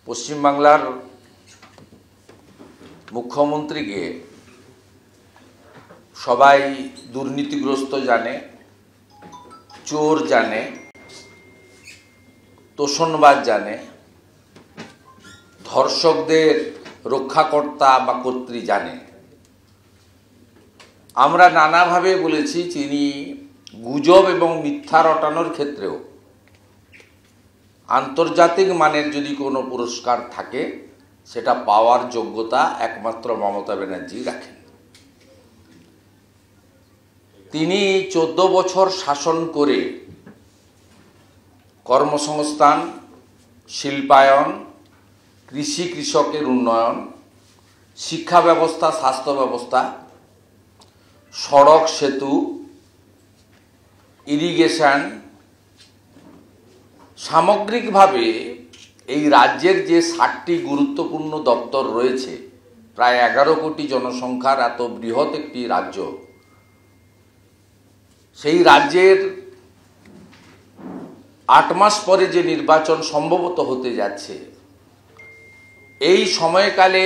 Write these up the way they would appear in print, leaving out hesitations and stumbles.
পশ্চিম বাংলার মুখ্যমন্ত্রীকে সবাই দুর্নীতিগ্রস্ত জানে, চোর জানে, তোষণবাজ জানে, ধর্ষকদের রক্ষাকর্তা বা কর্ত্রী জানে। আমরা নানাভাবে বলেছি তিনি গুজব এবং মিথ্যা রটানোর ক্ষেত্রেও আন্তর্জাতিক মানের যদি কোনো পুরস্কার থাকে সেটা পাওয়ার যোগ্যতা একমাত্র মমতা ব্যানার্জি রাখেন। তিনি 14 বছর শাসন করে কর্মসংস্থান, শিল্পায়ন, কৃষি কৃষকের উন্নয়ন, শিক্ষা ব্যবস্থা, স্বাস্থ্য ব্যবস্থা, সড়ক সেতু, ইরিগেশন, সামগ্রিকভাবে এই রাজ্যের যে 60টি গুরুত্বপূর্ণ দপ্তর রয়েছে, প্রায় 11 কোটি জনসংখ্যার এত বৃহৎ একটি রাজ্য, সেই রাজ্যের 8 মাস পরে যে নির্বাচন সম্ভবত হতে যাচ্ছে, এই সময়কালে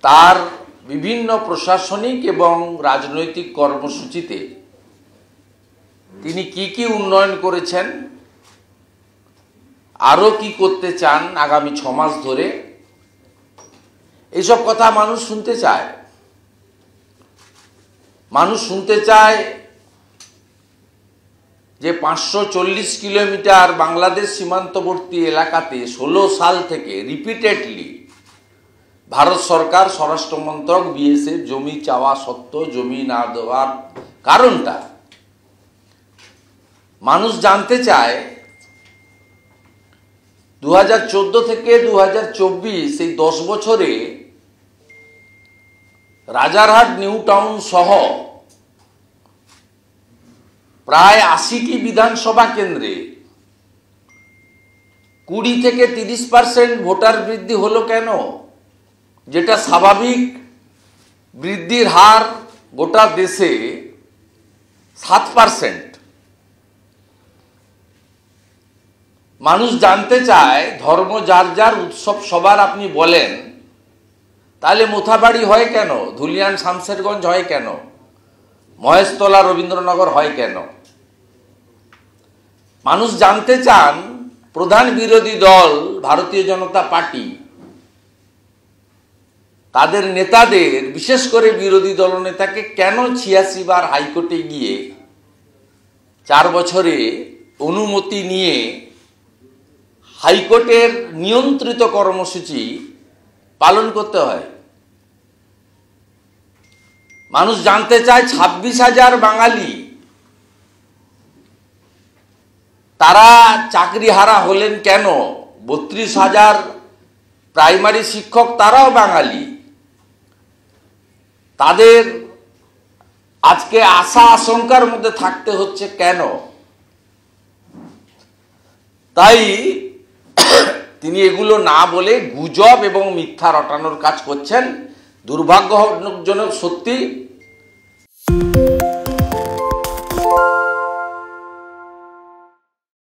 তার বিভিন্ন প্রশাসনিক এবং রাজনৈতিক কর্মসূচিতে তিনি কি উন্নয়ন করেছেন, আরও কি করতে চান আগামী 6 মাস ধরে, এইসব কথা মানুষ শুনতে চায়। মানুষ শুনতে চায় যে 540 কিলোমিটার বাংলাদেশ সীমান্তবর্তী এলাকাতে 16 সাল থেকে রিপিটেডলি ভারত সরকার, স্বরাষ্ট্র মন্ত্রক, বিএসএফ জমি চাওয়া সত্ত্বেও জমি না দেওয়ার কারণটা মানুষ জানতে চায়। 2014 থেকে 2024 এই 10 বছরে রাজারহাট, নিউ টাউন সহ প্রায় 80টি বিধানসভা কেন্দ্রে 20 থেকে 30% ভোটার বৃদ্ধি হলো কেন? যেটা স্বাভাবিক বৃদ্ধির হার গোটা দেশে 7%। মানুষ জানতে চায়, ধর্ম যার যার, উৎসব সবার আপনি বলেন, তাহলে মোথাবাড়ি হয় কেন, ধুলিয়ান শামশেরগঞ্জ হয় কেন, মহেশতলা রবীন্দ্রনগর হয় কেন? মানুষ জানতে চান প্রধান বিরোধী দল ভারতীয় জনতা পার্টি তাদের নেতাদের, বিশেষ করে বিরোধী দলনেতাকে কেন 86 বার হাইকোর্টে গিয়ে 4 বছরে অনুমতি নিয়ে হাইকোর্টের নিয়ন্ত্রিত কর্মসূচি পালন করতে হয়। মানুষ জানতে চায় 26,000 বাঙালি তারা চাকরিহারা হলেন কেন? 32,000 প্রাইমারি শিক্ষক তারাও বাঙালি, তাদের আজকে আশা আশঙ্কার মধ্যে থাকতে হচ্ছে কেন? তাই তিনি এগুলো না বলে গুজব এবং মিথ্যা রটানোর কাজ করছেন। দুর্ভাগ্যজনক সত্যি।